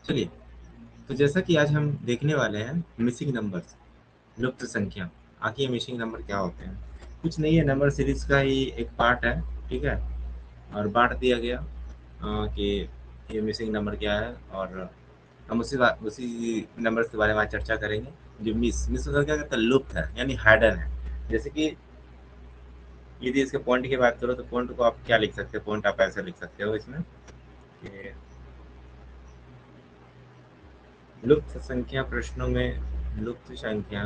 चलिए, तो जैसा कि आज हम देखने वाले हैं मिसिंग नंबर्स, लुप्त संख्या। आखिर ये मिसिंग नंबर क्या होते हैं? कुछ नहीं है, नंबर सीरीज का ही एक पार्ट है। ठीक है, और बांट दिया गया कि ये मिसिंग नंबर क्या है, और हम उसी नंबर के बारे में आज चर्चा करेंगे। जो मिस होकर क्या कहते हैं, लुप्त है यानी हाइडन है। जैसे कि यदि इसके पॉइंट की बात करो तो पॉइंट को आप क्या लिख सकते हो? पॉइंट आप ऐसे लिख सकते हो इसमें कि लुप्त संख्या प्रश्नों में, लुप्त संख्या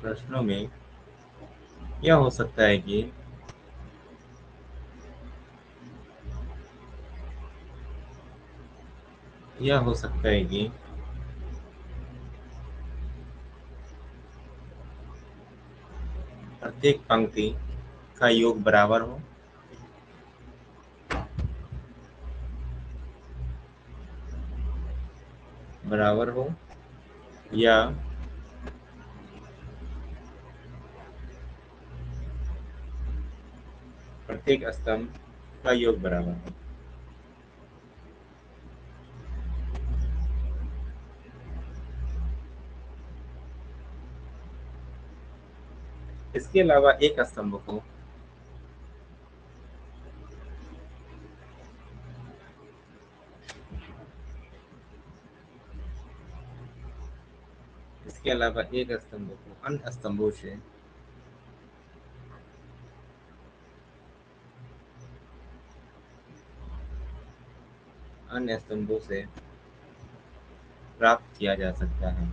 प्रश्नों में यह हो सकता है कि यह हो सकता है कि प्रत्येक पंक्ति का योग बराबर हो या प्रत्येक स्तंभ का योग बराबर हो। इसके अलावा एक स्तंभ को इसके अलावा एक स्तंभ को अन्य स्तंभों से प्राप्त किया जा सकता है।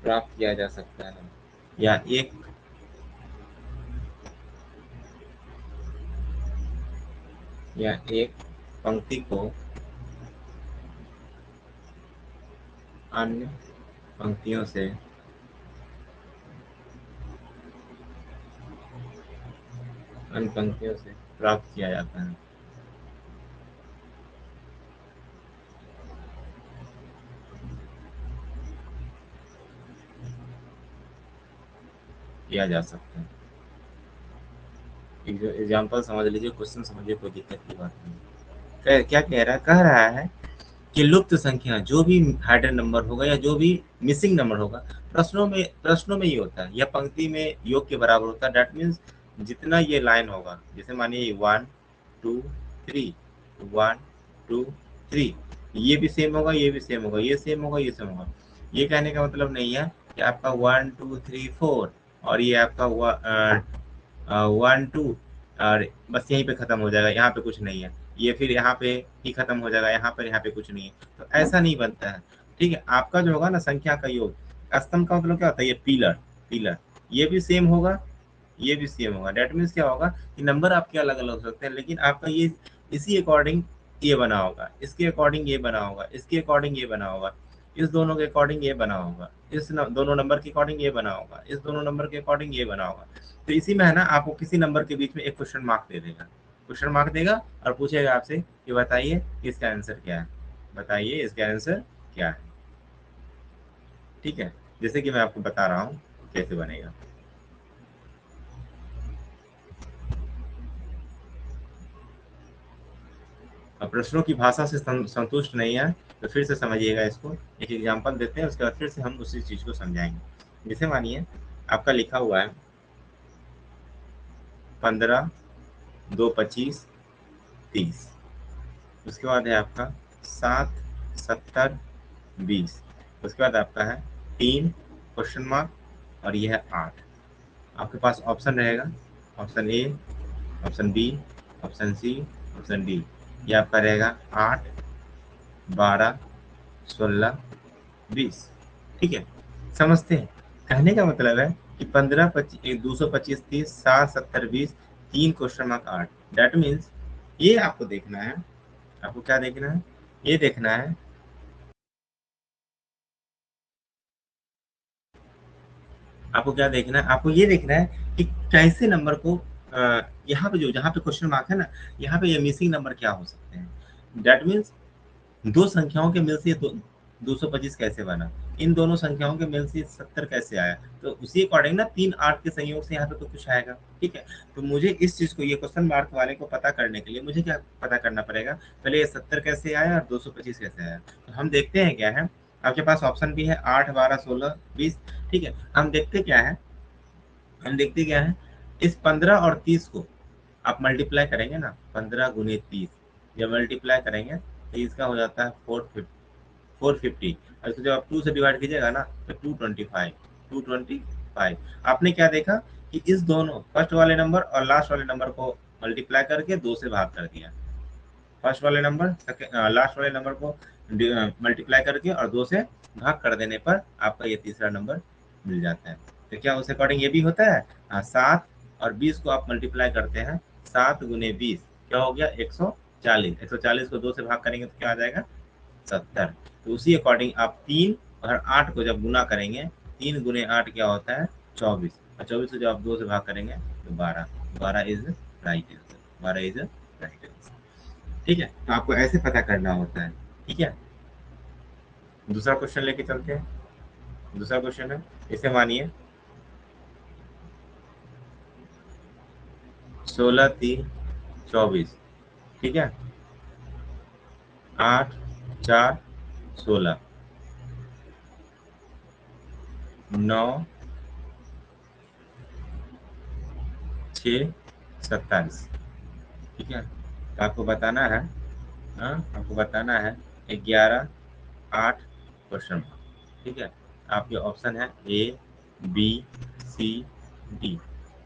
प्राप्त किया जा सकता है या एक पंक्ति को अन्य पंक्तियों से प्राप्त किया जाता है। किया जा सकता है। एग्जाम्पल समझ लीजिए, क्वेश्चन समझिए, कोई दिक्कत की बात नहीं। क्या कह रहा है? कह रहा है कि लुप्त संख्या जो भी हाइडन नंबर होगा या जो भी मिसिंग नंबर होगा, प्रश्नों में ये होता है या पंक्ति में योग के बराबर होता है। दैट मीन्स जितना ये लाइन होगा, जैसे मानिए 1 2 3, 1 2 3, ये भी सेम होगा, ये भी सेम होगा, ये सेम होगा, ये सेम होगा। ये कहने का मतलब नहीं है कि आपका 1 2 3 4 और ये आपका 1 2 और बस यहीं पे खत्म हो जाएगा, यहाँ पे कुछ नहीं है। ये फिर यहाँ पे ही खत्म हो जाएगा, यहाँ पे कुछ नहीं है। तो ऐसा नहीं बनता है। ठीक है, आपका जो होगा ना संख्या का योग, स्तंभ का मतलब क्या होता है? ये पिलर, पिलर ये भी सेम होगा, ये भी सेम होगा। डेट मीन्स क्या होगा कि नंबर आपके अलग अलग हो सकते हैं, लेकिन आपका ये इसी अकॉर्डिंग ये बना होगा, इसके अकॉर्डिंग ये बना होगा, इसके अकॉर्डिंग ये बना होगा, इस दोनों के अकॉर्डिंग ये बना होगा, दोनों नंबर के अकॉर्डिंग ये बना होगा, इस दोनों नंबर के अकॉर्डिंग ये बना होगा। तो इसी में है ना, आपको किसी नंबर के बीच में एक क्वेश्चन मार्क दे देगा, क्वेश्चन मार्क देगा और पूछेगा आपसे कि बताइए इसका आंसर क्या है, बताइए इसका आंसर क्या है। ठीक है, जैसे कि मैं आपको बता रहा हूँ कैसे बनेगा। अब प्रश्नों की भाषा से संतुष्ट नहीं है तो फिर से समझिएगा इसको। एक एग्जांपल देते हैं, उसके बाद फिर से हम उसी चीज को समझाएंगे। जैसे मानिए आपका लिखा हुआ है 15 2 25 30, उसके बाद है आपका 7 70 20, उसके बाद आपका है 3 क्वेश्चन मार्क और यह है 8। आपके पास ऑप्शन रहेगा, option A, option B, option C, option D. ये आपका रहेगा 8 12 16 20। ठीक है, समझते हैं? कहने का मतलब है कि 15 25 225 30 7 70 20, 3 क्वेश्चन मार्क 8। दैट मीन्स ये आपको देखना है। आपको क्या देखना है? ये देखना है, आपको क्या देखना है? आपको ये देखना है कि कैसे नंबर को यहाँ पे जो जहाँ पे क्वेश्चन मार्क है ना, यहाँ पे ये मिसिंग नंबर क्या हो सकते हैं। दैट मीन्स दो संख्याओं के मिल से दो, 225 कैसे बना, इन दोनों संख्याओं के मेल से 70 कैसे आया, तो उसी अकॉर्डिंग ना 3 8 के संयोग से यहाँ पे तो कुछ आएगा। ठीक है, तो मुझे इस चीज को, ये क्वेश्चन मार्क वाले को पता करने के लिए मुझे क्या पता करना पड़ेगा, पहले ये 70 कैसे आया और 225 कैसे आया। तो हम देखते हैं क्या है, आपके पास ऑप्शन भी है 8 12 16 20। ठीक है, हम देखते क्या है, हम देखते क्या है, इस 15 और 30 को आप मल्टीप्लाई करेंगे ना, 15 गुने 30 जब मल्टीप्लाई करेंगे तो इसका हो जाता है 450, और इसको जब आप 2 से डिवाइड कीजिएगा ना तो 225। आपने क्या देखा कि इस दोनों फर्स्ट वाले नंबर और लास्ट वाले नंबर को मल्टीप्लाई करके 2 से भाग कर दिया, फर्स्ट वाले नंबर लास्ट वाले नंबर को मल्टीप्लाई करके और 2 से भाग कर देने पर आपका ये तीसरा नंबर मिल जाता है। तो क्या उस अकॉर्डिंग ये भी होता है, 7 और 20 को आप मल्टीप्लाई करते हैं, 7 गुने 20 क्या हो गया 140, 140 को 2 से भाग करेंगे तो क्या आ जाएगा 70। तो उसी अकॉर्डिंग आप 3 और 8 को जब गुना करेंगे, 3 गुने 8 क्या होता है 24, और 24 को जब आप 2 से भाग करेंगे तो 12, 12 is right answer, 12 is right answer. ठीक है, तो आपको ऐसे पता करना होता है। ठीक है, दूसरा क्वेश्चन लेके चलते हैं। दूसरा क्वेश्चन है, इसे मानिए 16 3 24। ठीक है, 8 4 16, 9 6 27। ठीक है, तो आपको बताना है, हाँ आपको बताना है 11 8 क्वेश्चन मार्क। ठीक है, आपके ऑप्शन है ए बी सी डी।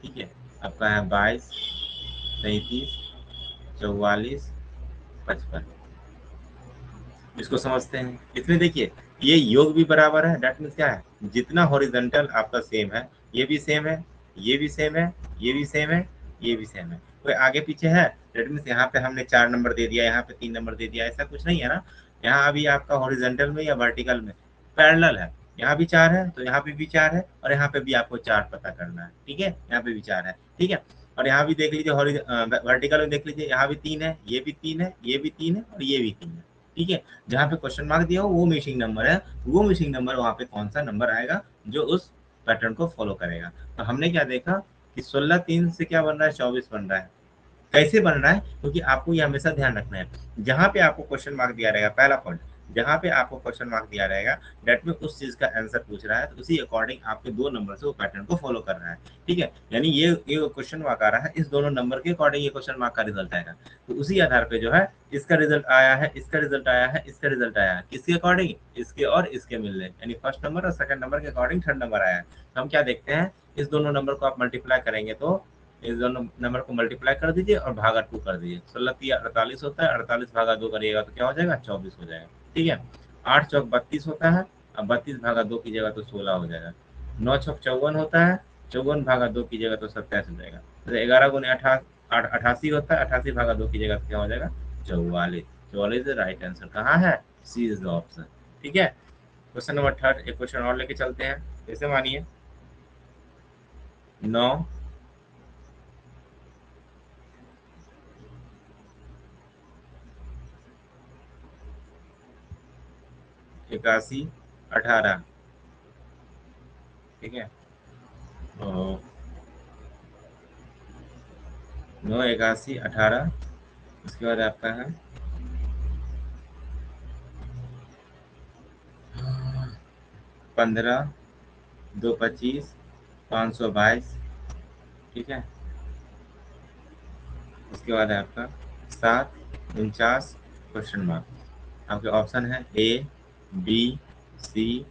ठीक है, आपका है 22 33 44 55। इसको समझते हैं, इसमें देखिए ये योग भी बराबर है, डेट मीन्स क्या है, जितना हॉरिजॉन्टल आपका सेम है, ये भी सेम है, ये भी सेम है, ये भी सेम है, ये भी सेम है, कोई आगे पीछे है, डेट मीन्स यहाँ पे हमने 4 नंबर दे दिया, यहाँ पे 3 नंबर दे दिया, ऐसा कुछ नहीं है ना। यहाँ अभी आपका हॉरिजॉन्टल में या वर्टिकल में पैरेलल है, यहाँ भी 4 है तो यहाँ पे भी 4 है, और यहाँ पे भी आपको 4 पता करना है। ठीक है, यहाँ पे भी 4 है। ठीक है, और यहाँ भी देख लीजिए वर्टिकल में देख लीजिए, यहाँ भी 3 है, ये भी 3 है, ये भी 3 है और ये भी 3 है। ठीक है, जहाँ पे क्वेश्चन मार्क दिया हो वो मिसिंग नंबर है, वो मिसिंग नंबर वहाँ पे कौन सा नंबर आएगा जो उस पैटर्न को फॉलो करेगा। तो हमने क्या देखा कि 16 3 से क्या बन रहा है 24 बन रहा है। कैसे बन रहा है, क्योंकि आपको ये हमेशा ध्यान रखना है, जहाँ पे आपको क्वेश्चन मार्क दिया रहेगा, पहला पॉइंट, जहाँ पे आपको क्वेश्चन मार्क दिया रहेगा डेट में उस चीज का आंसर पूछ रहा है, तो उसी अकॉर्डिंग आपके 2 नंबर से वो पैटर्न को फॉलो कर रहा है। ठीक है, यानी ये क्वेश्चन मार्क आ रहा है, इस दोनों नंबर के अकॉर्डिंग ये क्वेश्चन मार्क का रिजल्ट आएगा, तो उसी आधार पे जो है इसका रिजल्ट आया है, इसका रिजल्ट आया है, इसका रिजल्ट आया है, किसके अकॉर्डिंग, इसके और इसके मिलने, यानी फर्स्ट नंबर और सेकंड नंबर के अकॉर्डिंग थर्ड नंबर आया है। तो हम क्या देखते हैं, इस दोनों नंबर को आप मल्टीप्लाई करेंगे तो इस दोनों नंबर को मल्टीप्लाई कर दीजिए और भागा 2 कर दीजिए, 16 3 48 होता है, 48 भागा 2 करिएगा तो क्या हो जाएगा 24 हो जाएगा। ठीक है, 8 चौक 32 होता है, अब 32 भागा 2 कीजिएगा तो 16 हो जाएगा, 9 छक 54 होता है, 54 भागा 2 कीजिएगा तो 27 हो जाएगा, तो 11 गुने 88 होता है, 88 भागा 2 कीजिएगा तो क्या हो जाएगा 44। 44 राइट आंसर कहाँ है, सी इज द ऑप्शन। ठीक है, क्वेश्चन नंबर थर्ड, एक क्वेश्चन और लेके चलते हैं। जैसे मानिए 9 81 18। ठीक है, तो 9 81 18, उसके बाद आपका है 15 2 25 522। ठीक है, उसके बाद है आपका 7 49 क्वेश्चन मार्क। आपके ऑप्शन है ए बी सी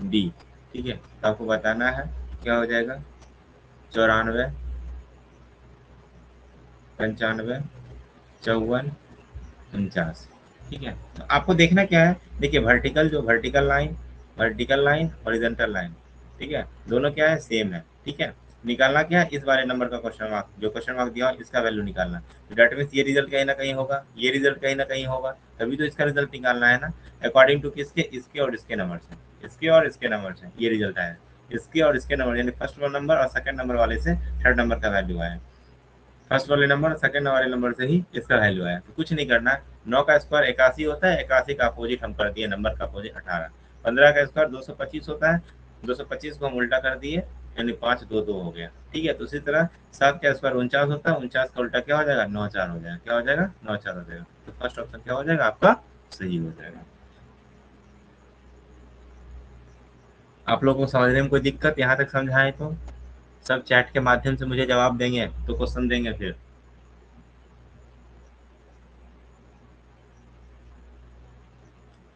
डी। ठीक है, तो आपको बताना है क्या हो जाएगा 94 95 54 49। ठीक है, तो आपको देखना क्या है, देखिए वर्टिकल, जो वर्टिकल लाइन हॉरिजॉन्टल लाइन, ठीक है, दोनों क्या है सेम है। ठीक है, निकालना क्या है, इस वाले नंबर का क्वेश्चन मार्क, जो क्वेश्चन मार्क दिया हो इसका वैल्यू निकालना, तो डेट मीन्स ये रिजल्ट कहीं ना कहीं होगा, ये रिजल्ट कहीं ना कहीं होगा, तभी तो इसका रिजल्ट निकालना है ना, अकॉर्डिंग टू किसके, इसके और इसके नंबर से, इसके और इसके नंबर से ये रिजल्ट आया, इसके और इसके नंबर, यानी फर्स्ट नंबर और सेकंड नंबर वाले से थर्ड नंबर का वैल्यू आया, फर्स्ट वाले नंबर सेकंड वाले नंबर से ही इसका वैल्यू आया। तो कुछ नहीं करना, 9 का स्क्वायर 81 होता है, 81 का अपोजिट हम कर दिए, नंबर का अपोजिट 18। 15 का स्क्वायर 225 होता है, 225 को हम उल्टा कर दिए, यानी 5 2 2 हो गया। ठीक है, तो उसी तरह 7 का स्क्वायर 49 होता है, 49 का उल्टा क्या हो जाएगा, 9 4 हो जाएगा। क्या हो जाएगा, 9 4 हो जाएगा। तो फर्स्ट ऑप्शन क्या हो जाएगा आपका, सही हो जाएगा। आप लोगों को समझने में कोई दिक्कत यहाँ तक समझाएं तो? सब चैट के माध्यम से मुझे जवाब देंगे तो क्वेश्चन देंगे, फिर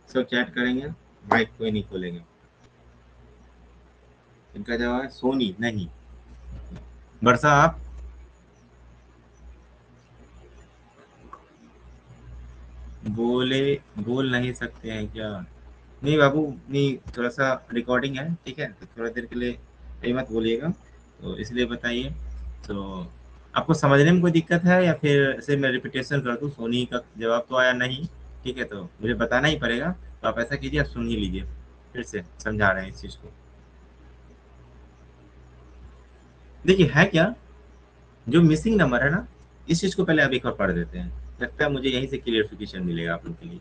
सब चैट करेंगे, माइक कोई नहीं खोलेंगे। इनका जवाब है सोनी नहीं। वर्षा आप बोले, बोल नहीं सकते हैं क्या? नहीं बाबू, नहीं, थोड़ा सा रिकॉर्डिंग है, ठीक है, तो थोड़ा देर के लिए ये मत बोलिएगा, तो इसलिए बताइए। तो आपको समझने में कोई दिक्कत है या फिर ऐसे मैं रिपीटेशन कर दूं? सोनी का जवाब तो आया नहीं, ठीक है, तो मुझे बताना ही पड़ेगा। तो आप ऐसा कीजिए, आप सुन ही लीजिए, फिर से समझा रहे हैं इस चीज़ को। देखिए है क्या, जो मिसिंग नंबर है ना, इस चीज़ को पहले आप एक बार पढ़ देते हैं, लगता है मुझे यहीं से क्लियरिफिकेशन मिलेगा आप लोग के लिए।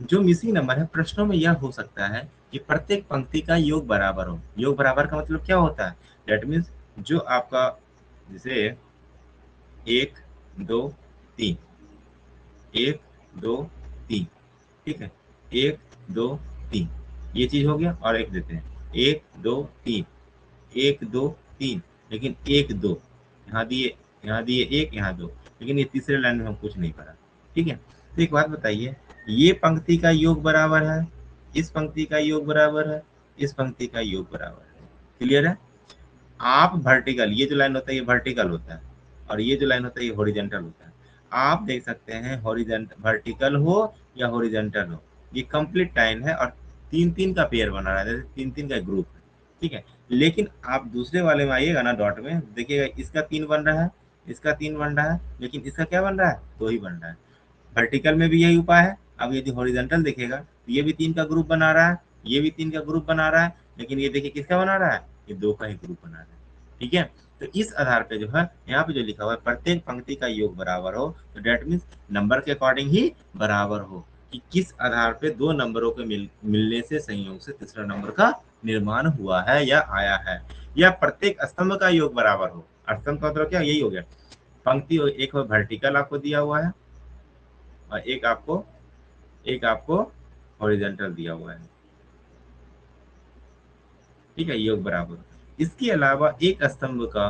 जो मिसिंग नंबर है, प्रश्नों में यह हो सकता है कि प्रत्येक पंक्ति का योग बराबर हो। योग बराबर का मतलब क्या होता है? दैट मीन्स जो आपका, जैसे 1 2 3, 1 2 3, ठीक है, 1 2 3, ये चीज हो गया। और एक देते हैं 1 2 3, 1 2 3, लेकिन 1 2 यहाँ दिए, यहाँ दिए एक, यहाँ दो, लेकिन ये तीसरे लाइन में हम कुछ नहीं पढ़ा। ठीक है, तो एक बात बताइए, ये पंक्ति का योग बराबर है, इस पंक्ति का योग बराबर है, इस पंक्ति का योग बराबर है। क्लियर है? आप वर्टिकल, ये जो लाइन होता है ये वर्टिकल होता है, और ये जो लाइन होता है ये हॉरिजेंटल होता है। आप देख सकते हैं हॉरिजेंटल, वर्टिकल हो या हॉरिजेंटल हो, ये कंप्लीट लाइन है, और तीन तीन का पेयर बना रहा है, जैसे तीन तीन का ग्रुप है। ठीक है, लेकिन आप दूसरे वाले में आइएगा ना, डॉट में देखिएगा, इसका 3 बन रहा है, इसका 3 बन रहा है, लेकिन इसका क्या बन रहा है, 2 ही बन रहा है। वर्टिकल में भी यही उपाय है। अब यदि हॉरिजॉन्टल देखेगा तो ये भी 3 का ग्रुप बना रहा है, ये भी 3 का ग्रुप बना रहा है, लेकिन ये देखिए किसका बना रहा है, ये 2 का ही ग्रुप बना रहा है। ठीक है, तो इस आधार पे जो है यहाँ पे जो लिखा हुआ है प्रत्येक पंक्ति का योग बराबर हो, तो डेट मीन्स नंबर के अकॉर्डिंग ही बराबर हो, कि किस आधार पे दो नंबरों के मिलने से संयोग से तीसरा नंबर का निर्माण हुआ है या आया है, या प्रत्येक स्तंभ का योग बराबर हो। स्तंभ का मतलब क्या, यही हो गया, पंक्ति एक वर्टिकल आपको दिया हुआ है, और एक आपको हॉरिजॉन्टल दिया हुआ है। ठीक है, योग बराबर। इसके अलावा एक स्तंभ का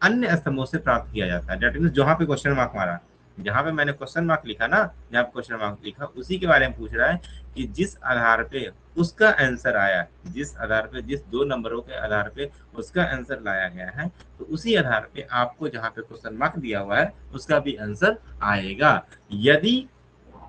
अन्य स्तंभों से प्राप्त किया जाता है। दैट मीन्स जहां पे क्वेश्चन मार्क मारा, जहां पे मैंने क्वेश्चन मार्क लिखा ना, जहां पे क्वेश्चन मार्क लिखा, उसी के बारे में पूछ रहा है कि जिस आधार पे उसका आंसर आया, जिस आधार पे, जिस दो नंबरों के आधार पे उसका आंसर लाया गया है, तो उसी आधार पे आपको जहां पे क्वेश्चन मार्क दिया हुआ है उसका भी आंसर आएगा। यदि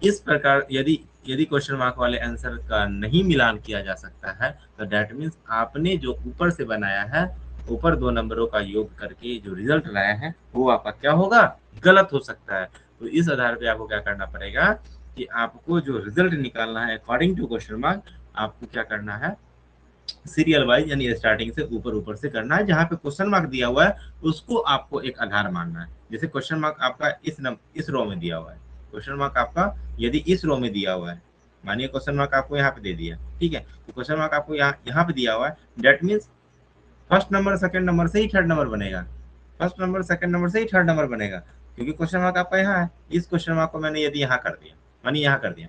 इस प्रकार, यदि यदि क्वेश्चन मार्क वाले आंसर का नहीं मिलान किया जा सकता है, तो दैट मीन्स आपने जो ऊपर से बनाया है, ऊपर दो नंबरों का योग करके जो रिजल्ट लाया है वो आपका क्या होगा, गलत हो सकता है। तो इस आधार पे आपको क्या करना पड़ेगा कि आपको जो रिजल्ट निकालना है अकॉर्डिंग टू क्वेश्चन मार्क, आपको क्या करना है, सीरियल वाइज यानी स्टार्टिंग से ऊपर ऊपर से करना है। जहां पे क्वेश्चन मार्क दिया हुआ है उसको आपको एक आधार मानना है। जैसे क्वेश्चन मार्क आपका इस रो में दिया हुआ है, क्वेश्चन मार्क आपका यदि इस रो में दिया हुआ है, मानिए क्वेश्चन मार्क आपको यहाँ पे दे दिया, ठीक है, तो क्वेश्चन मार्क आपको यहाँ पे दिया हुआ है, that means first number second number से ही थर्ड नंबर बनेगा, फर्स्ट नंबर सेकंड नंबर से ही थर्ड नंबर बनेगा, क्योंकि क्वेश्चन मार्क आपका यहाँ है। इस क्वेश्चन मार्क को मैंने यदि यहाँ कर दिया, मानिए यहाँ कर दिया,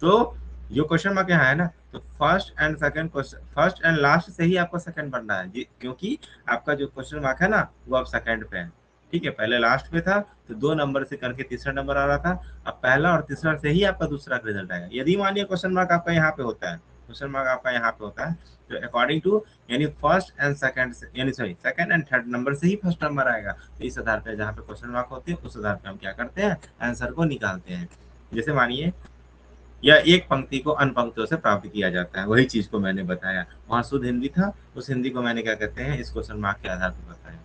तो जो क्वेश्चन मार्क यहाँ है ना, तो first and second question, first and last से ही आपका सेकंड बन रहा है जी, क्योंकि आपका जो क्वेश्चन मार्क है ना वो अब सेकंड पे है। ठीक है, पहले लास्ट पे था तो 2 नंबर से करके तीसरा नंबर आ रहा था, अब पहला और तीसरा से ही आपका दूसरा रिजल्ट आएगा। यदि मानिए क्वेश्चन मार्क आपका यहाँ पे होता है, क्वेश्चन मार्क आपका यहाँ पे होता है, तो अकॉर्डिंग टू, यानी फर्स्ट एंड सेकंड से, यानी sorry second and third number से ही फर्स्ट नंबर आएगा। तो इस आधार पे जहाँ पे क्वेश्चन मार्क होते हैं उस आधार पे हम क्या करते हैं, आंसर को निकालते हैं। जैसे मानिए, या एक पंक्ति को अन्य पंक्तियों से प्राप्त किया जाता है, वही चीज को मैंने बताया, वहां शुद्ध हिंदी था, उस हिंदी को मैंने क्या कहते हैं, इस क्वेश्चन मार्क के आधार पर बताया।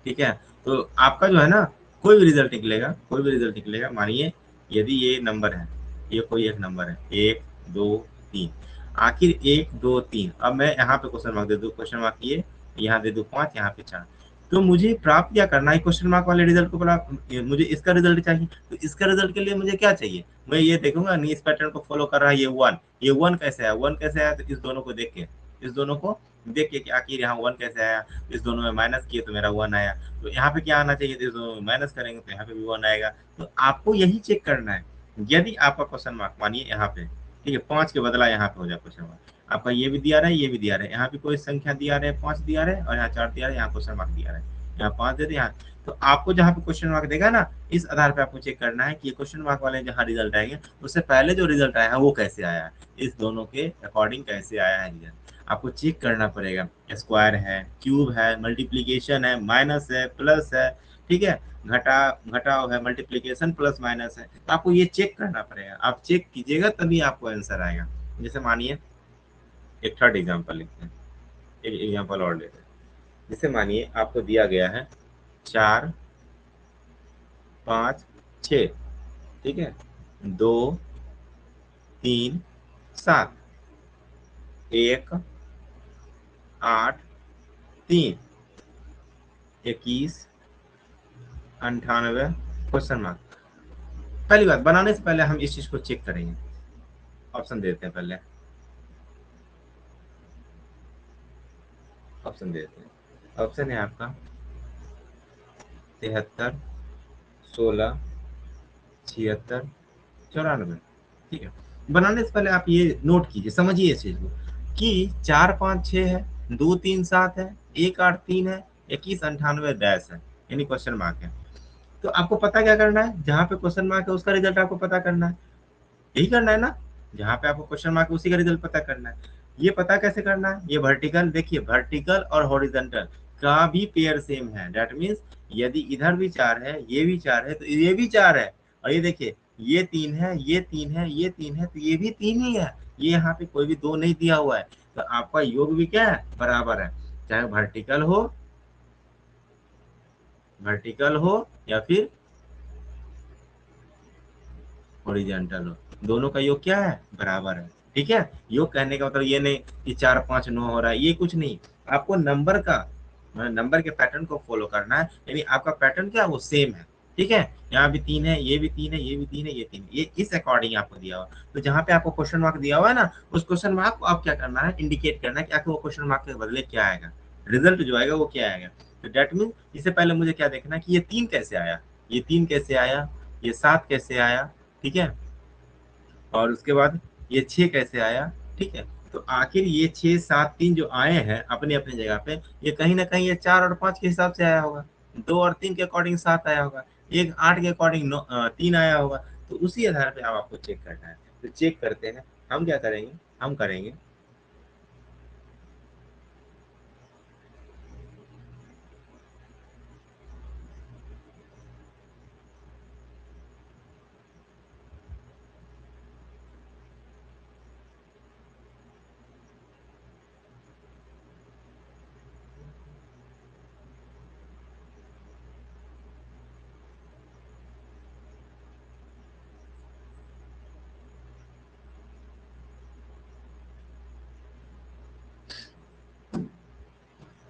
ठीक है, तो आपका जो है ना, कोई भी रिजल्ट निकलेगा, कोई भी रिजल्ट निकलेगा, मानिए यदि ये नंबर है, ये कोई एक नंबर है 1 2 3, आखिर 1 2 3, अब मैं यहाँ पे क्वेश्चन मार्क दे दूँ, क्वेश्चन मार्क ये यहाँ दे दूँ 5, यहाँ पे 4, तो मुझे प्राप्त क्या करना है, क्वेश्चन मार्क वाले रिजल्ट को प्राप्त, मुझे इसका रिजल्ट चाहिए, तो इसका रिजल्ट के लिए मुझे क्या चाहिए, मैं ये देखूंगा नहीं इस पैटर्न को फॉलो कर रहा है, ये वन कैसे आया, वन कैसे आया, तो इस दोनों को देख के, इस दोनों को देख के कि आखिर यहाँ वन कैसे आया, इस दोनों में माइनस किए तो मेरा वन आया, तो यहाँ पे क्या आना चाहिए, तो इस दोनों में माइनस करेंगे तो यहाँ पे भी वन आएगा। तो आपको यही चेक करना है। यदि आपका क्वेश्चन मार्क मानिए यहाँ पे, ठीक है, 5 के बदला यहाँ पे हो जाए क्वेश्चन मार्क, आपका ये भी दिया रहा है, ये भी दिया रहा है, यहाँ पे कोई संख्या दिया रहा है, 5 दिया रहा है, और यहाँ 4 दिया रहा है, यहाँ क्वेश्चन मार्क दिया रहा है, यहाँ 5 दे दिया, यहाँ, तो आपको जहाँ पे क्वेश्चन मार्क देगा ना, इस आधार पे आपको चेक करना है कि ये क्वेश्चन मार्क वाले जहाँ रिजल्ट आएंगे, उससे पहले जो रिजल्ट आया है वो कैसे आया है, इस दोनों के अकॉर्डिंग कैसे आया है रिजल्ट, आपको चेक करना पड़ेगा। स्क्वायर है, क्यूब है, मल्टीप्लीकेशन है, माइनस है, प्लस है, ठीक है, घटा घटाव है, मल्टीप्लीकेशन प्लस माइनस है, तो आपको ये चेक करना पड़ेगा, आप चेक कीजिएगा तभी आपको आंसर आएगा। जैसे मानिए एक थर्ड एग्जाम्पल लिखते हैं, एक एग्जाम्पल और लेते हैं। जैसे मानिए आपको दिया गया है 4 5 6, ठीक है, 2 3 7, 1 8 3, 21 98 क्वेश्चन मार्क। पहली बात, बनाने से पहले हम इस चीज को चेक करेंगे। ऑप्शन देते हैं, पहले ऑप्शन देते हैं। ऑप्शन है आपका 73 16 76 94, ठीक है। बनाने से पहले आप ये नोट कीजिए, समझिए इस चीज को कि 4 5 6 है, 2 3 7 है, 1 8 3 है, 21 98 डैश है, यानी क्वेश्चन मार्क है। तो आपको पता क्या करना है, जहाँ पे क्वेश्चन मार्क है उसका रिजल्ट आपको पता करना है, यही करना है ना, जहाँ पे आपको क्वेश्चन मार्क है उसी का रिजल्ट पता करना है। ये पता कैसे करना है, ये वर्टिकल देखिए, वर्टिकल और हॉरिजॉन्टल का भी पेयर सेम है, दैट मीन्स यदि इधर भी 4 है, ये भी 4 है, तो ये भी 4 है, और ये देखिए ये 3 है, ये 3 है, ये 3 है, तो ये भी 3 ही है, ये यहाँ पे कोई भी 2 नहीं दिया हुआ है, तो आपका योग भी क्या है, बराबर है, चाहे वर्टिकल हो या फिर हॉरिजॉन्टल हो, दोनों का योग क्या है, बराबर है, ठीक है। योग कहने का मतलब ये नहीं कि 4 5 9 हो रहा है, ये कुछ नहीं, आपको नंबर का, नंबर के पैटर्न को फॉलो करना है, यानी आपका पैटर्न क्या है, वो सेम है, ठीक है। यहाँ भी 3 है, ये भी 3 है, ये भी 3 है, ये 3 है, ये इस अकॉर्डिंग आपको दिया हुआ, तो जहाँ पे आपको क्वेश्चन मार्क दिया हुआ है ना, उस क्वेश्चन मार्क को आप क्या करना है, इंडिकेट करना है कि आपको वो क्वेश्चन मार्क के बदले क्या आएगा, रिजल्ट जो आएगा वो क्या आएगा। तो डेट मीन इससे पहले मुझे क्या देखना है कि ये 3 कैसे आया, ये 3 कैसे आया, ये 7 कैसे आया, ठीक है, और उसके बाद ये 6 कैसे आया, ठीक है। तो आखिर ये 6 7 3 जो आए हैं अपनी अपनी जगह पे, ये कहीं ना कहीं ये 4 और 5 के हिसाब से आया होगा, 2 और 3 के अकॉर्डिंग 7 आया होगा, एक 8 के अकॉर्डिंग 3 आया होगा, तो उसी आधार पे आप आपको चेक करना है। तो चेक करते हैं, हम क्या करेंगे, हम करेंगे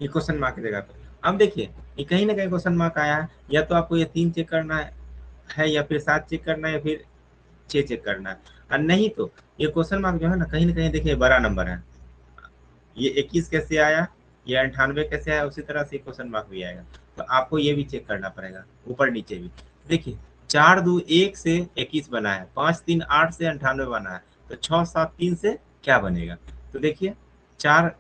ये क्वेश्चन मार्क की जगह पे। अब देखिए ये कहीं ना कहीं क्वेश्चन मार्क आया है, या तो आपको ये 3 चेक करना है, या फिर 7 चेक करना है, या फिर 6 चेक करना है, और नहीं तो ये क्वेश्चन मार्क जो है ना कहीं देखिए बड़ा नंबर है, ये 21 कैसे आया, ये 98 कैसे आया, उसी तरह से क्वेश्चन मार्क भी आएगा। तो आपको ये भी चेक करना पड़ेगा, ऊपर नीचे भी। देखिए 4 2 1 से 21 बना है, 5 3 8 से 98 बना है, तो 6 7 3 से क्या बनेगा। तो देखिए 4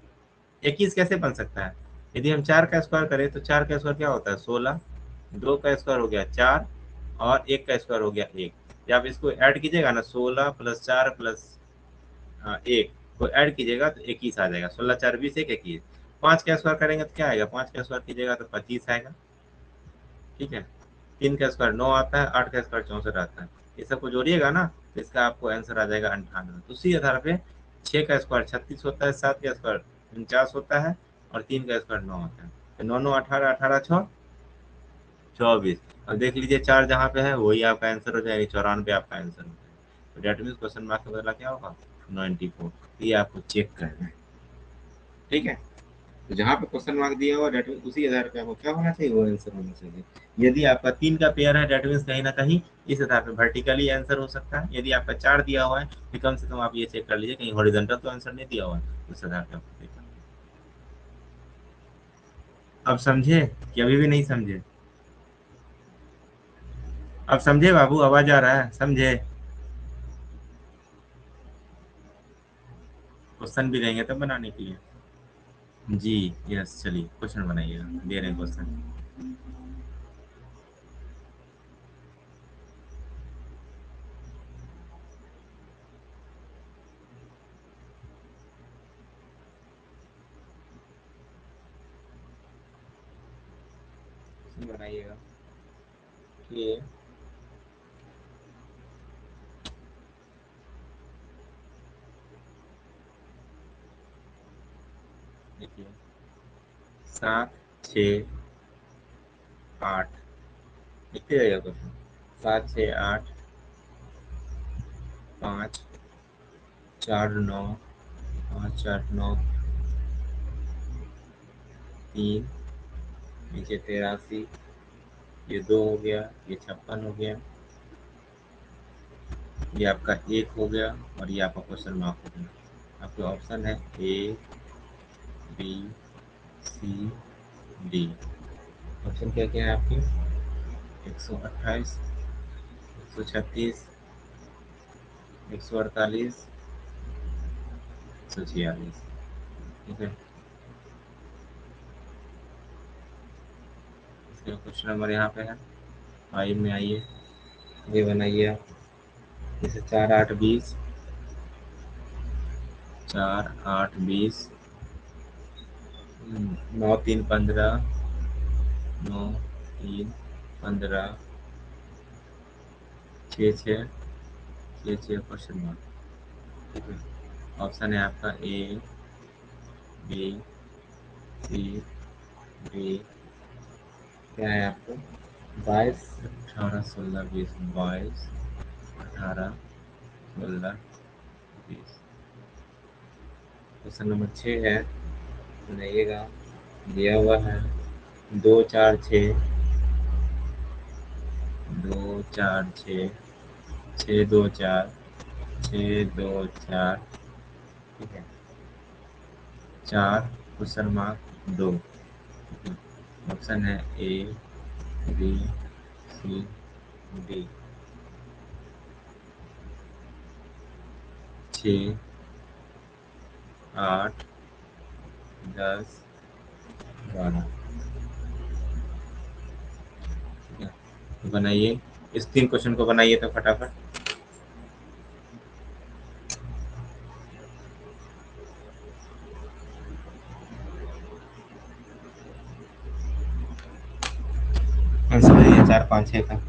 21 कैसे बन सकता है, यदि हम 4 का स्क्वायर करें तो 4 का स्क्वायर क्या होता है 16, 2 का स्क्वायर हो गया 4, और 1 का स्क्वायर हो गया 1। जब आप इसको ऐड कीजिएगा ना, 16 प्लस 4 प्लस 1 को ऐड कीजिएगा तो 21 आ जाएगा, 16 4 20 1 21। 5 का स्क्वायर करेंगे तो क्या आएगा, 5 का स्क्वायर कीजिएगा तो 25 आएगा, ठीक है। 3 का स्क्वायर 9 आता है, 8 का स्क्वायर 64 आता है, ये सबको जोड़िएगा ना तो इसका आपको आंसर आ जाएगा 98। तो उसी आधार पे 6 का स्क्वायर 36 होता है, 7 का स्क्वायर 49 होता है, और 3 का स्क्वायर 9 होता है, तो 9 9 18 18 6 24। अब देख लीजिए 4 जहाँ पे है वही आपका आंसर हो जाएगा, 94 आपका आंसर हो जाएगा। तो डेट मीन्स क्वेश्चन मार्क का बदला क्या होगा, 94। ये आपको चेक करना है, ठीक है। तो जहाँ पे क्वेश्चन मार्क दिया हुआ डेट मीन उसी आधार पे आपको क्या होना चाहिए, वो आंसर होना चाहिए। यदि आपका 3 का पेयर है डेट मीन्स कहीं ना कहीं इस आधार पे वर्टिकली आंसर हो सकता है। यदि आपका 4 दिया हुआ है तो कम से कम आप ये चेक कर लीजिए कहीं हॉरिजॉन्टल तो आंसर नहीं दिया हुआ है, उस आधार पे आपको देखना। अब समझे कि अभी भी नहीं समझे? अब समझे बाबू, आवाज आ रहा है, समझे? क्वेश्चन भी देंगे तब बनाने के लिए। जी, यस, चलिए क्वेश्चन बनाइएगा, दे रहे हैं क्वेश्चन। क्वेश्चन बनाइएगा कि देखिए 7 6 8 लिखते जाइएगा क्वेश्चन। 7 6 8 5 4 9 5 8 9 3 नीचे 83, ये 2 हो गया, ये 56 हो गया, ये आपका 1 हो गया और ये आपका क्वेश्चन मार्क हो गया। आपके ऑप्शन है A B C D. Option क्या क्या है आपके? 128, 136, 148, 146। ठीक है, इसका क्वेश्चन नंबर यहाँ पे है 5 में। आइए ये बनाइए आप। जैसे 4 8 20, 4 8 20, 9 3 15, 9 3 15, 6 6 6 6 क्वेश्चन मार्क। ठीक है, ऑप्शन है आपका ए बी सी डी। क्या है आपको? 22 18 16 20, 22 18 16 20। क्वेश्चन नंबर 6 है, बनाइएगा। दिया हुआ है 2 4 6, 2 4 6, 6 2 4, 6 2 4। ठीक है, 4 क्वेश्चन मार्क 2। ऑप्शन है ए बी सी डी। 6 8 10 12। ठीक है, तो बनाइए, इस 3 क्वेश्चन को बनाइए तो फटाफट। आंसर दीजिए 4 5 6 का।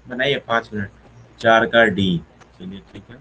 बनाइए 5 मिनट। 4 का डी। चलिए ठीक है।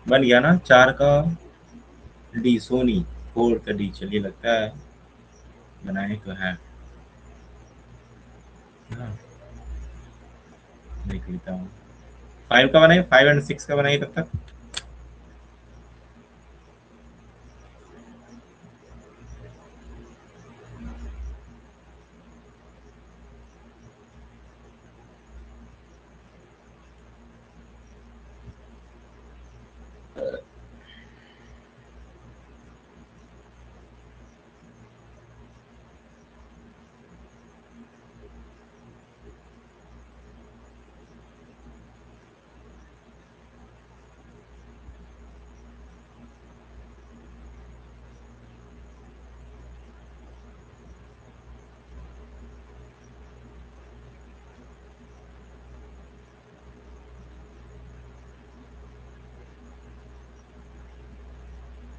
बन गया ना, 4 का डी सोनी, 4 का डी, चलिए लगता है बनाए तो है। हाँ, देख लेता हूँ। 5 का बनाइए, 5 एंड 6 का बनाइए तब तक।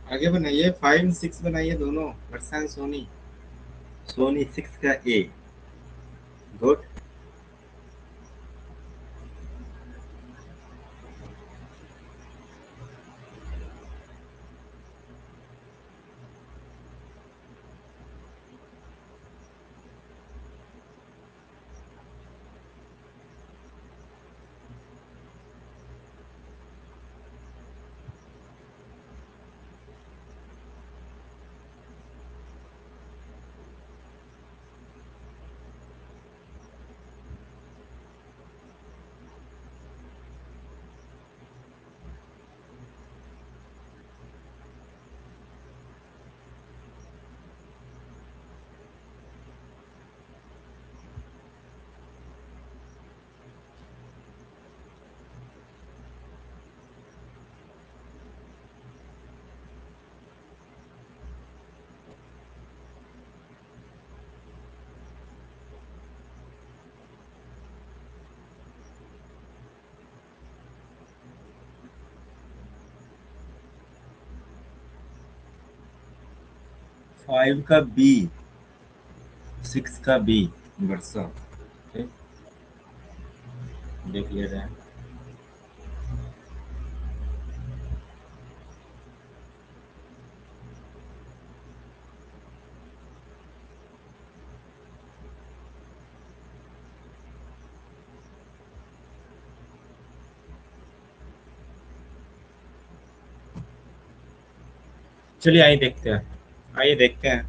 आगे बनाइए, 5 6 बनाइए दोनों, वर्सान सोनी। सोनी 6 का ए। गुड। फाइव का बी, 6 का बी, वर्षा। ठीक, देख ले रहे हैं। चलिए आइए देखते हैं, आइए देखते हैं।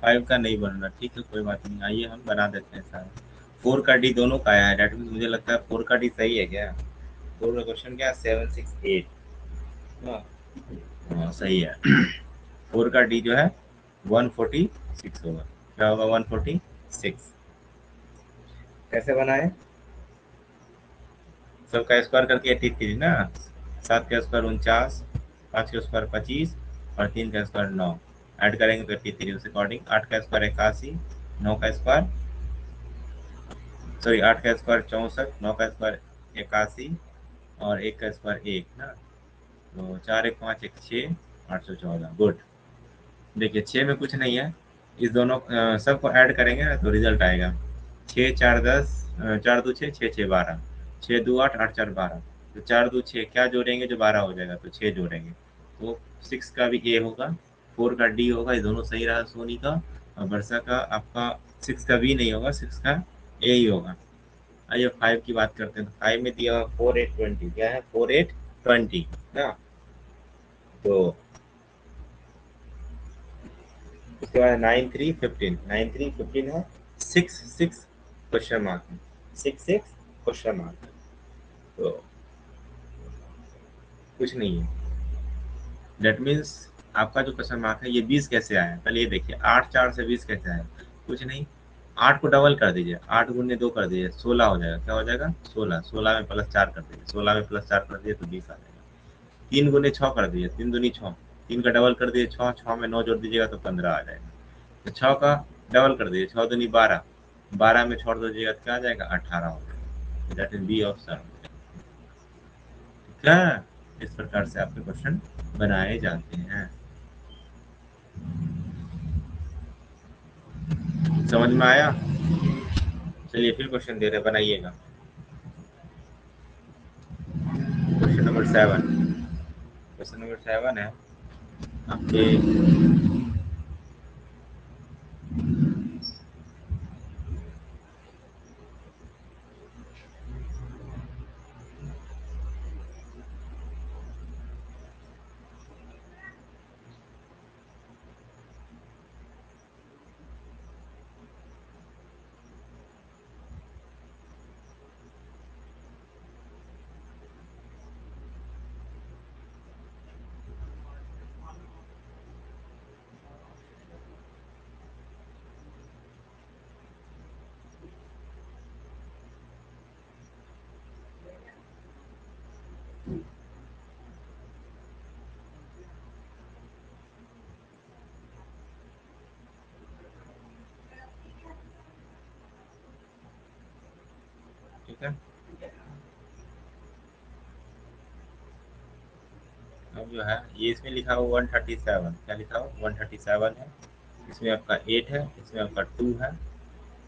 5 का नहीं बन रहा, ठीक है कोई बात नहीं, आइए हम बना देते हैं सारा। 4 का डी दोनों का आया है, डेट मीन्स मुझे लगता है 4 का डी सही है क्या? 4 का क्वेश्चन क्या है, 7 6 8। हाँ, हाँ सही है। 4 का डी जो है 146 होगा। क्या होगा, 146। कैसे बनाए? सबका स्क्वायर करके 83 ना। 7 का स्क्वायर 49, 5 का स्क्वायर 25 और 3 का स्क्वायर 9। ऐड करेंगे तो 83 उस अकॉर्डिंग। 8 का स्क्वायर 81, 9 का स्क्वायर, सॉरी 8 का स्क्वायर 64, 9 का स्क्वायर 81 और 1 का स्क्वायर 1 ना। तो 4 1 5 1 6, 814। गुड। देखिए 6 में कुछ नहीं है, इस दोनों सबको ऐड करेंगे ना तो रिजल्ट आएगा। 6 4 10, 4 2 6, 6 6 12, 6 2 8, 8 4 12। तो 4 2 6 क्या जोड़ेंगे जो 12 हो जाएगा, तो 6 जोड़ेंगे। तो 6 का भी ए होगा, 4 का डी होगा, ये दोनों सही रहा सोनी का। और वर्षा का आपका 6 का बी नहीं होगा, 6 का ए ही होगा। आइए 5 की बात करते हैं। तो 5 में दिया 4 8 20, क्या है 4 8 20 ना। तो उसके बाद 9 3 15, 9 3 15 है। 6 6 क्वेश्चन मार्क है, 6 6 क्वेश्चन मार्क है। तो कुछ नहीं है, दैट मीन्स आपका जो क्वेश्चन मार्क है ये 20 कैसे आया, पहले ये देखिए। 8 4 से 20 कैसे आया, कुछ नहीं। 8 को डबल कर दीजिए, 8 गुने 2 कर दीजिए, 16 हो जाएगा। क्या हो जाएगा, 16। 16 में प्लस 4 कर दीजिए, 16 में प्लस 4 कर दीजिए तो 20 आ जाएगा। 3 गुने 6 कर दीजिए, 3 दूनी 6, 3 का डबल कर दीजिए 6, 6 में 9 जोड़ दीजिएगा तो 15 आ जाएगा। तो 6 का डबल कर दीजिए, 6 दूनी 12, 12 में छोड़ दीजिएगा तो क्या आ जाएगा, 18 हो जाएगा। That is B option. ठीक है, इस प्रकार से आपके क्वेश्चन बनाए जाते हैं। समझ में आया? चलिए फिर क्वेश्चन दे रहे हैं, बनाइएगा। Question number 7। क्वेश्चन नंबर 7 है आपके ठीक है। अब जो है ये इसमें लिखा हुआ 137, क्या लिखा हुआ 137 है, इसमें आपका 8 है, इसमें आपका 2 है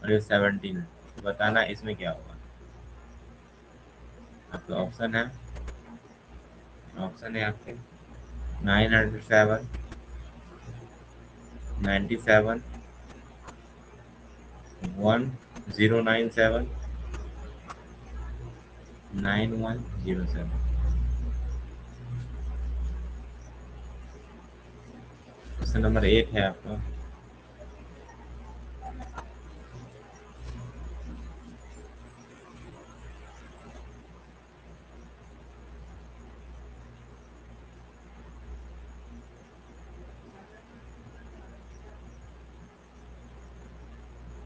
और ये 17 है। तो बताना इसमें क्या होगा। आपका ऑप्शन है आपके 907, 97, 1097, 9107। क्वेश्चन नंबर 8 है आपका।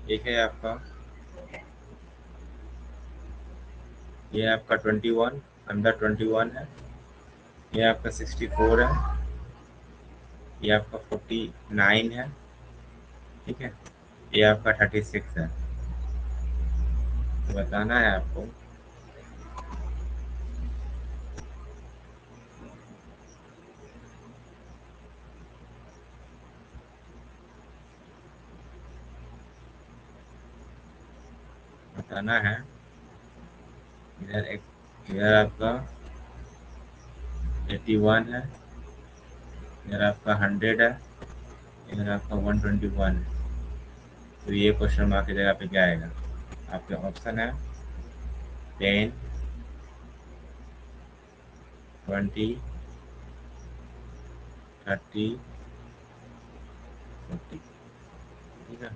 एक है आपका, ये आपका 21, अंडर 21 है, ये आपका 64 है, ये आपका 49 है, ठीक है, ये आपका 36 है। तो बताना है आपको बताना है इधर आपका 81 है, इधर आपका 100 है, इधर आपका 121 है। तो ये क्वेश्चन मार्क की जगह पे क्या आएगा। आपके ऑप्शन है 10, 20, 30, 40, ठीक है।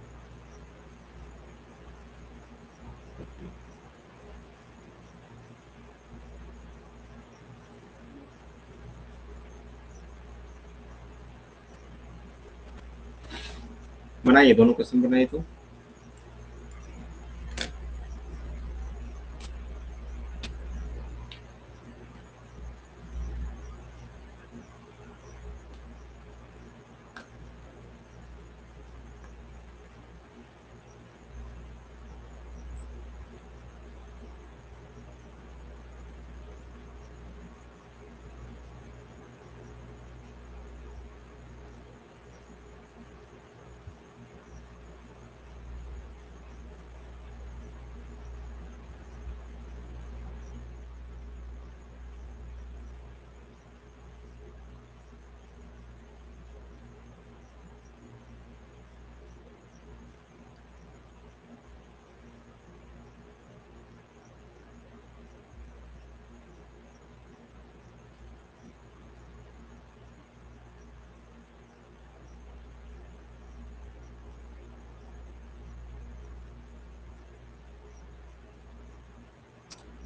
40। बनाइए, दोनों क्वेश्चन बनाइए तो।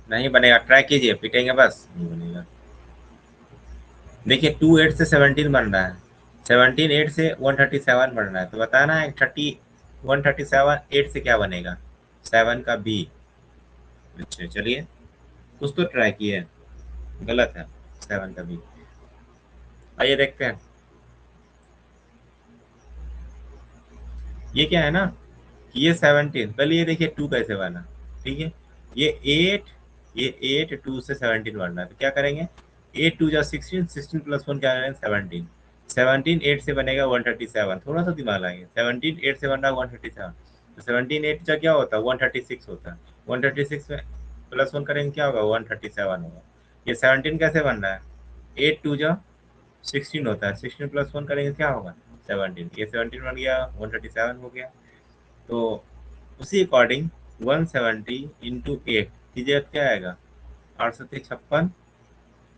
नहीं बनेगा, ट्राई कीजिए, पिटेंगे बस, नहीं बनेगा। देखिए 28 से 17 बन रहा है, 17 8 से 137 बन रहा है। तो बताना है 137 8 से क्या बनेगा, 7 का बी। अच्छा चलिए, कुछ तो ट्राई किए, गलत है 7 का बी। आइए देखते हैं। ये क्या है ना, ये 17, पहले ये देखिए 2 कैसे बना, ठीक है। ये 8, ये 8 2 से 17 बन रहा है। तो क्या करेंगे, 8 2 जा 16, 16 प्लस 1 क्या करेंगे 17, 17 8 से बनेगा 137। थोड़ा सा दिमाग लगाएंगे, 17 8 से बन रहा है 137, तो 17 8 का क्या होता है 136 होता है। 136 में प्लस 1 करेंगे क्या होगा 137 होगा। ये 17 कैसे बन रहा है, 8 2 जा 16 होता है, 16 प्लस 1 करेंगे क्या होगा 17, ये 17 बन गया, 137 हो गया। तो उसी अकॉर्डिंग 170 इंटू 8 कीजिए क्या आएगा, 8 छप्पन,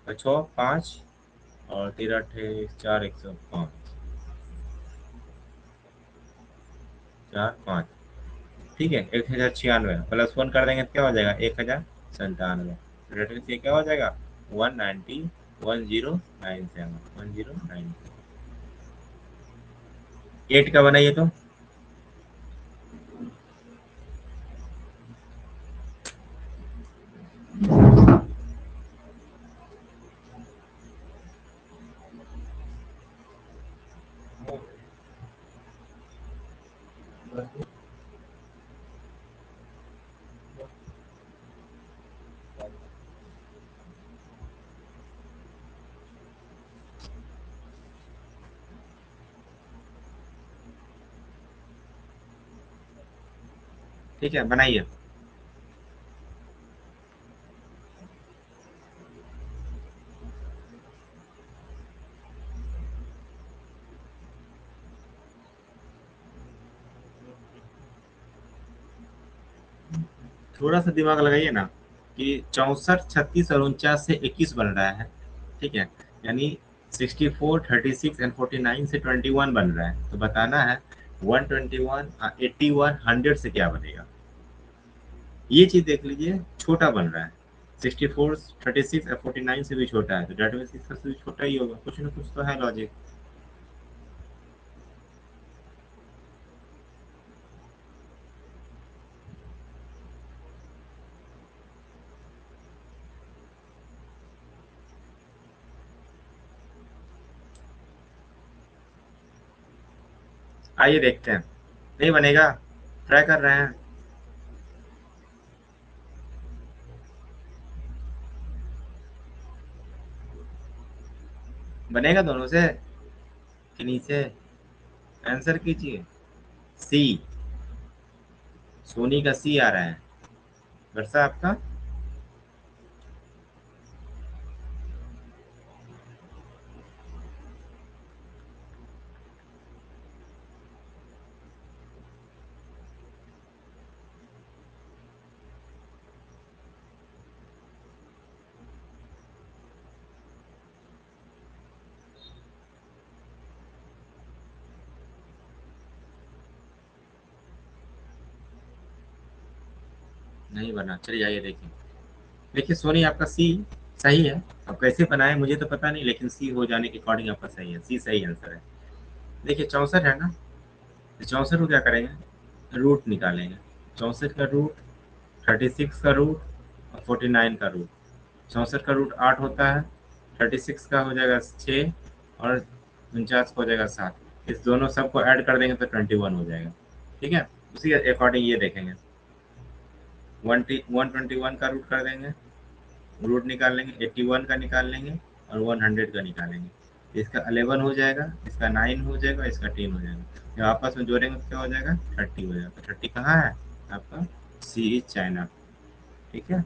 छः पाँच और 13 4 105, 4 5, ठीक है। 1096 प्लस 1 कर देंगे तो क्या हो जाएगा 1097। रेफरेंस ये क्या हो जाएगा 190 1097 1097। 8 का बनाइए तो ठीक है, बनाइए। थोड़ा सा दिमाग लगाइए ना कि 64 36 और 49 से 21 बन रहा है, ठीक है। यानी 64 36 एंड 49 से 21 बन रहा है, तो बताना है 121 81 100 से क्या बनेगा। ये चीज देख लीजिए, छोटा बन रहा है। 64 36 और 49 से भी छोटा है, तो डेट मीन्स इसका से भी छोटा ही होगा, कुछ ना कुछ तो है लॉजिक। आइए देखते हैं। नहीं बनेगा, ट्राई कर रहे हैं। बनेगा दोनों से कि नीचे। आंसर कीजिए। सी, सोनी का सी आ रहा है। वर्षा आपका। नहीं बना, चलिए आइए देखिए। देखिए सोनी आपका सी सही है। अब कैसे बनाए मुझे तो पता नहीं, लेकिन सी हो जाने के अकॉर्डिंग आपका सही है, सी सही आंसर है। देखिए 64 है ना, तो 64 को क्या करेंगे, रूट निकालेंगे। 64 का रूट, 36 का रूट और 49 का रूट। 64 का रूट 8 होता है, 36 का हो जाएगा 6 और 49 का हो जाएगा 7। इस दोनों सबको ऐड कर देंगे तो 21 हो जाएगा, ठीक है। उसी अकॉर्डिंग ये देखेंगे, 121 का रूट कर देंगे, रूट निकाल लेंगे, 81 का निकाल लेंगे और 100 का निकालेंगे। इसका 11 हो जाएगा, इसका 9 हो जाएगा, इसका 10 हो जाएगा। जब आपस में जोड़ेंगे तो क्या हो जाएगा 30 हो जाएगा। 30 कहाँ है आपका, सी इज चाइना, ठीक है।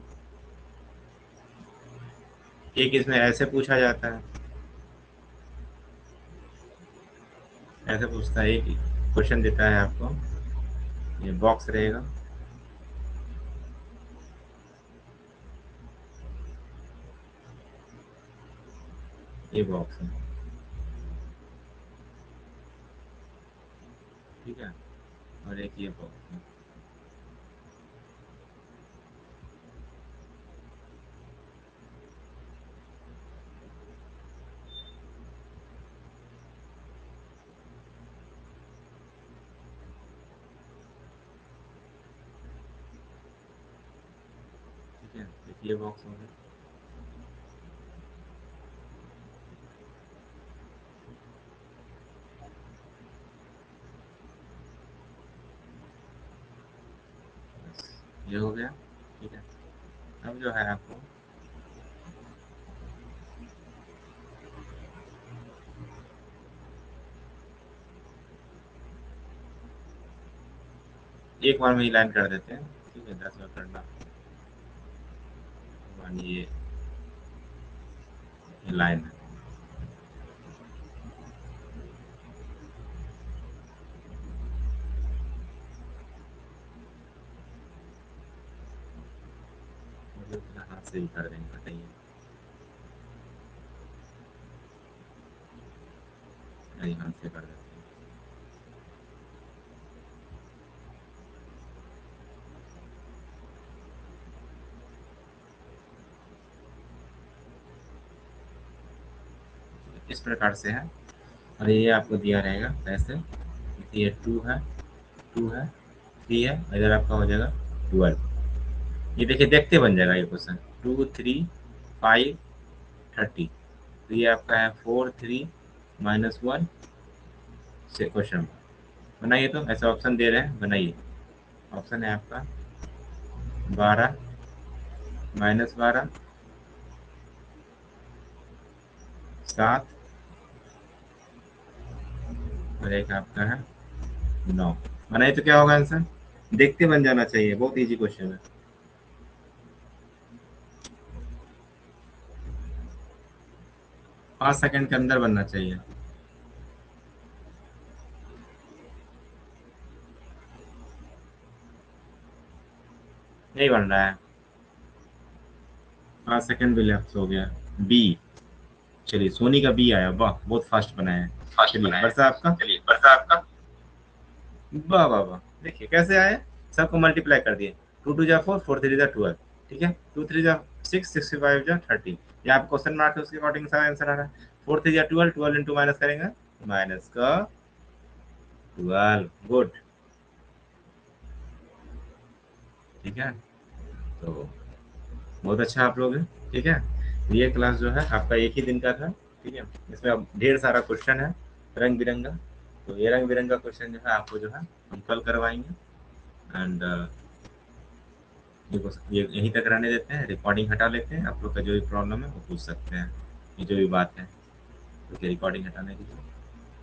एक इसमें ऐसे पूछा जाता है, ऐसे पूछता है, एक क्वेश्चन देता है आपको, ये बॉक्स रहेगा, ये बॉक्स है, ठीक है। और एक ये बॉक्स है। ठीक है, एक ये बॉक्स हो गया। बस, ये हो गया, ठीक है। अब जो है आपको एक बार में ही लाइन कर देते हैं, ठीक है, 10 बार करना। मान ये लाइन है, हाथ से भी कर देंगे, बताइए। नहीं, हाथ से कर देते हैं। इस प्रकार से है, और ये आपको दिया रहेगा ऐसे, ये 2 है, 2 है, 3 है, इधर आपका हो जाएगा 12। ये देखिए देखते बन जाएगा ये क्वेश्चन, 2 3 5 30। तो ये आपका है 4 3 -1 से क्वेश्चन। बनाइए, तो ऐसे ऑप्शन दे रहे हैं, बनाइए। ऑप्शन है आपका 12 -12 7 और एक आपका है 9। बनाइए तो क्या होगा आंसर, देखते बन जाना चाहिए, बहुत इजी क्वेश्चन है। 5 सेकंड के अंदर बनना चाहिए। नहीं बन रहा है, 5 सेकंड भी लैप्स हो गया। बी, चलिए सोनी का बी आया, वाह बहुत फास्ट बनाया है। फास्ट चलिए बनाया है। वर्षा आपका, चलिए बता आपका। वाह वाह वाह, देखिए कैसे आया, सबको मल्टीप्लाई कर दिए। 2 2 जा 4, 4 3 जा 12, ठीक है, 2 3 जा 6, 6 5 जा 30। यहाँ पे क्वेश्चन मार्क है, उसके अकॉर्डिंग सारा आंसर आ रहा है। 4 3 जा 12, 12 इंटू माइनस करेंगे, माइनस का 12, गुड, ठीक है। तो बहुत अच्छा आप लोग हैं, ठीक है। तो ये क्लास जो है आपका एक ही दिन का था, ठीक है। इसमें अब ढेर सारा क्वेश्चन है रंग बिरंगा। तो ये रंग बिरंगा क्वेश्चन जो है आपको जो है हम कल करवाएंगे। एंड देखो, ये यहीं तक रहने देते हैं, रिकॉर्डिंग हटा लेते हैं। आप लोग का जो भी प्रॉब्लम है वो पूछ सकते हैं, ये जो भी बात है। तो रिकॉर्डिंग हटाने की